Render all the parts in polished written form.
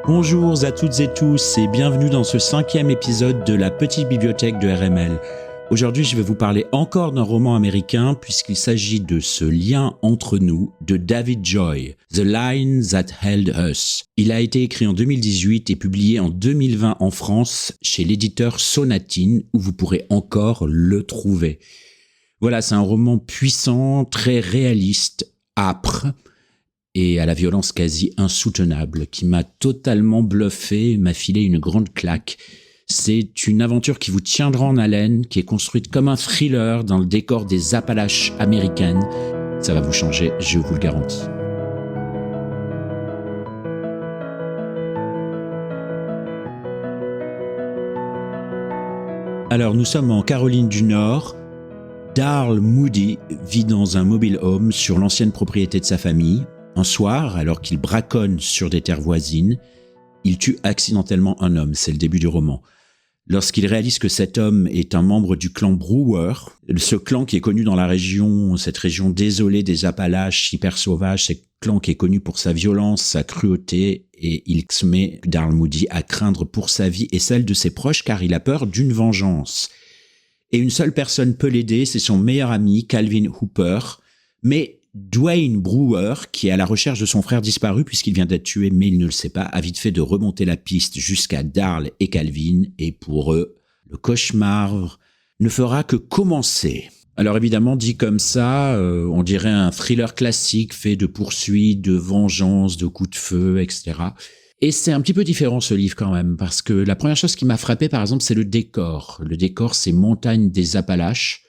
Bonjour à toutes et tous et bienvenue dans ce 5e épisode de la petite bibliothèque de RML. Aujourd'hui, je vais vous parler encore d'un roman américain puisqu'il s'agit de ce lien entre nous de David Joy, The Line That Held Us. Il a été écrit en 2018 et publié en 2020 en France chez l'éditeur Sonatine où vous pourrez encore le trouver. Voilà, c'est un roman puissant, très réaliste, âpre et à la violence quasi insoutenable qui m'a totalement bluffé, m'a filé une grande claque. C'est une aventure qui vous tiendra en haleine, qui est construite comme un thriller dans le décor des Appalaches américaines. Ça va vous changer, je vous le garantis. Alors, nous sommes en Caroline du Nord. Darl Moody vit dans un mobile home sur l'ancienne propriété de sa famille. Un soir, alors qu'il braconne sur des terres voisines, il tue accidentellement un homme, c'est le début du roman. Lorsqu'il réalise que cet homme est un membre du clan Brewer, ce clan qui est connu dans la région, cette région désolée des Appalaches, hyper sauvage, ce clan qui est connu pour sa violence, sa cruauté, et il se met, Darl Moody, à craindre pour sa vie et celle de ses proches car il a peur d'une vengeance. Et une seule personne peut l'aider, c'est son meilleur ami, Calvin Hooper, mais Dwayne Brewer, qui est à la recherche de son frère disparu puisqu'il vient d'être tué mais il ne le sait pas, a vite fait de remonter la piste jusqu'à Darl et Calvin et pour eux, le cauchemar ne fera que commencer. Alors évidemment, dit comme ça, on dirait un thriller classique fait de poursuites, de vengeance, de coups de feu, etc. Et c'est un petit peu différent ce livre quand même parce que la première chose qui m'a frappé par exemple, c'est le décor. Le décor, c'est montagnes des Appalaches.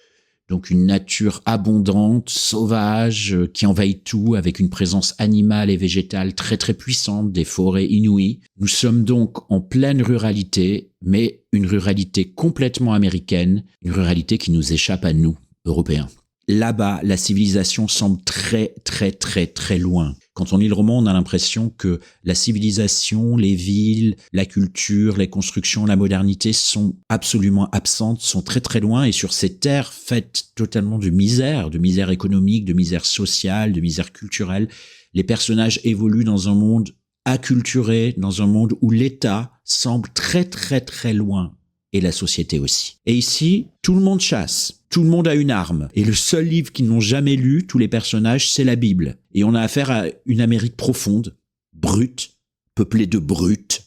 Donc une nature abondante, sauvage, qui envahit tout avec une présence animale et végétale très très puissante, des forêts inouïes. Nous sommes donc en pleine ruralité, mais une ruralité complètement américaine, une ruralité qui nous échappe à nous, Européens. Là-bas, la civilisation semble très très très très loin. Quand on lit le roman, on a l'impression que la civilisation, les villes, la culture, les constructions, la modernité sont absolument absentes, sont très très loin et sur ces terres faites totalement de misère économique, de misère sociale, de misère culturelle, les personnages évoluent dans un monde acculturé, dans un monde où l'État semble très très très loin. Et la société aussi. Et ici, tout le monde chasse, tout le monde a une arme. Et le seul livre qu'ils n'ont jamais lu, tous les personnages, c'est la Bible. Et on a affaire à une Amérique profonde, brute, peuplée de brutes,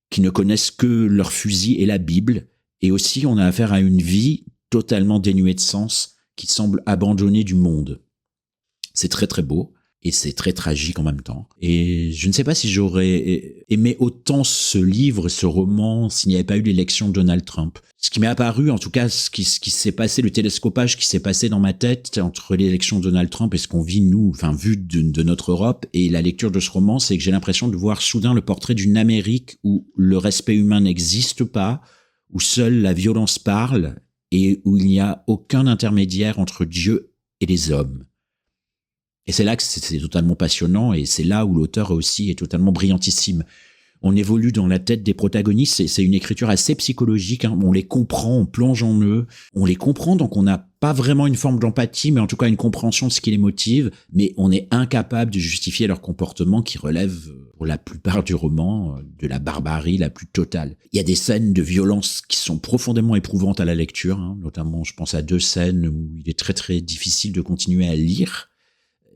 qui ne connaissent que leurs fusils et la Bible. Et aussi, on a affaire à une vie totalement dénuée de sens, qui semble abandonnée du monde. C'est très très beau. Et c'est très tragique en même temps. Et je ne sais pas si j'aurais aimé autant ce livre, ce roman, s'il n'y avait pas eu l'élection de Donald Trump. Ce qui m'est apparu, en tout cas, ce qui s'est passé, le télescopage qui s'est passé dans ma tête entre l'élection de Donald Trump et ce qu'on vit, nous, enfin, vu de notre Europe, et la lecture de ce roman, c'est que j'ai l'impression de voir soudain le portrait d'une Amérique où le respect humain n'existe pas, où seule la violence parle, et où il n'y a aucun intermédiaire entre Dieu et les hommes. Et c'est là que c'est totalement passionnant et c'est là où l'auteur aussi est totalement brillantissime. On évolue dans la tête des protagonistes, c'est une écriture assez psychologique, hein. On les comprend, on plonge en eux, on les comprend donc on n'a pas vraiment une forme d'empathie mais en tout cas une compréhension de ce qui les motive, mais on est incapable de justifier leur comportement qui relève pour la plupart du roman de la barbarie la plus totale. Il y a des scènes de violence qui sont profondément éprouvantes à la lecture, hein. Notamment je pense à 2 scènes où il est très très difficile de continuer à lire.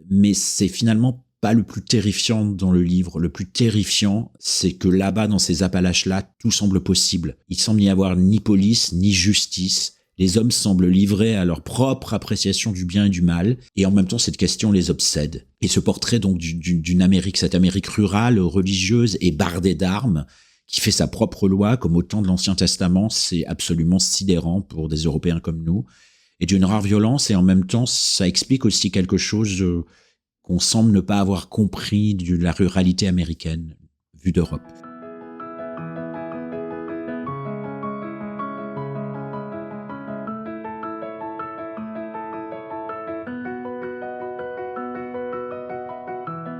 Mais c'est finalement pas le plus terrifiant dans le livre. Le plus terrifiant, c'est que là-bas, dans ces Appalaches-là, tout semble possible. Il semble n'y avoir ni police, ni justice. Les hommes semblent livrés à leur propre appréciation du bien et du mal. Et en même temps, cette question les obsède. Et ce portrait donc d'une Amérique, cette Amérique rurale, religieuse et bardée d'armes, qui fait sa propre loi, comme au temps de l'Ancien Testament, c'est absolument sidérant pour des Européens comme nous. Et d'une rare violence, et en même temps, ça explique aussi quelque chose qu'on semble ne pas avoir compris de la ruralité américaine, vue d'Europe.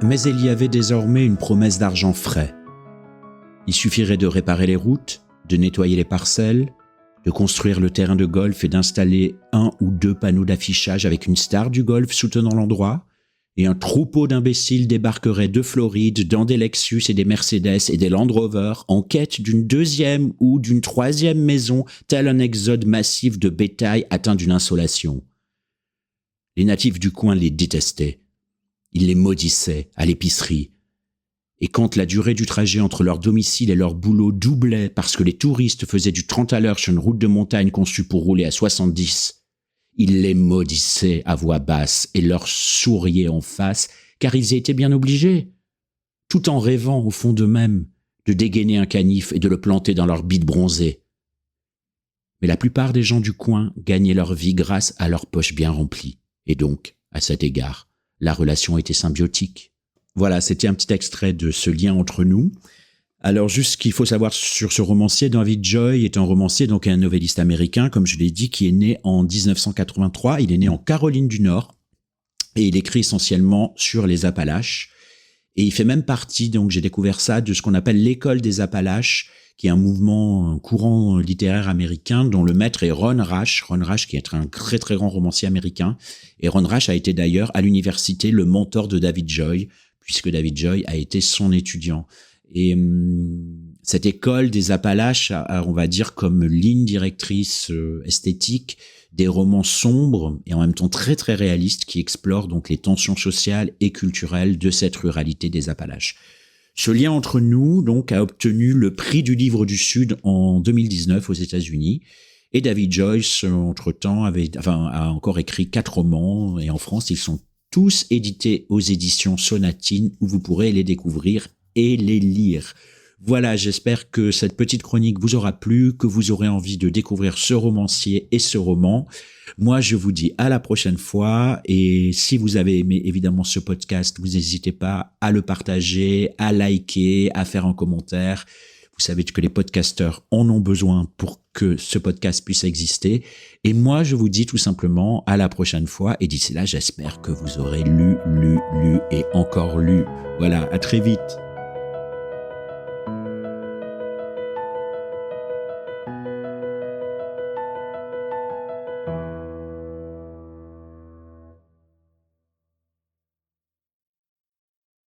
Mais il y avait désormais une promesse d'argent frais. Il suffirait de réparer les routes, de nettoyer les parcelles, de construire le terrain de golf et d'installer 1 ou 2 panneaux d'affichage avec une star du golf soutenant l'endroit, et un troupeau d'imbéciles débarquerait de Floride dans des Lexus et des Mercedes et des Land Rover en quête d'une deuxième ou d'une troisième maison, tel un exode massif de bétail atteint d'une insolation. Les natifs du coin les détestaient. Ils les maudissaient à l'épicerie. Et quand la durée du trajet entre leur domicile et leur boulot doublait parce que les touristes faisaient du 30 à l'heure sur une route de montagne conçue pour rouler à 70, ils les maudissaient à voix basse et leur souriaient en face, car ils étaient bien obligés, tout en rêvant au fond d'eux-mêmes de dégainer un canif et de le planter dans leur bite bronzée. Mais la plupart des gens du coin gagnaient leur vie grâce à leurs poches bien remplies, et donc, à cet égard, la relation était symbiotique. Voilà, c'était un petit extrait de ce lien entre nous. Alors, juste ce qu'il faut savoir sur ce romancier, David Joy est un romancier, donc un novelliste américain, comme je l'ai dit, qui est né en 1983. Il est né en Caroline du Nord et il écrit essentiellement sur les Appalaches. Et il fait même partie, donc j'ai découvert ça, de ce qu'on appelle l'école des Appalaches, qui est un mouvement, un courant littéraire américain dont le maître est Ron Rash. Ron Rash qui est un très très grand romancier américain. Et Ron Rash a été d'ailleurs à l'université le mentor de David Joy, puisque David Joy a été son étudiant. Et cette école des Appalaches a, on va dire, comme ligne directrice esthétique des romans sombres et en même temps très très réalistes qui explorent donc les tensions sociales et culturelles de cette ruralité des Appalaches. Ce lien entre nous donc a obtenu le prix du livre du Sud en 2019 aux États-Unis. Et David Joyce, entre-temps, a encore écrit 4 romans et en France, ils sont tous édités aux éditions Sonatine où vous pourrez les découvrir et les lire. Voilà, j'espère que cette petite chronique vous aura plu, que vous aurez envie de découvrir ce romancier et ce roman. Moi, je vous dis à la prochaine fois et si vous avez aimé évidemment ce podcast, vous n'hésitez pas à le partager, à liker, à faire un commentaire. Vous savez que les podcasteurs en ont besoin pour que ce podcast puisse exister. Et moi, je vous dis tout simplement à la prochaine fois. Et d'ici là, j'espère que vous aurez lu et encore lu. Voilà, à très vite.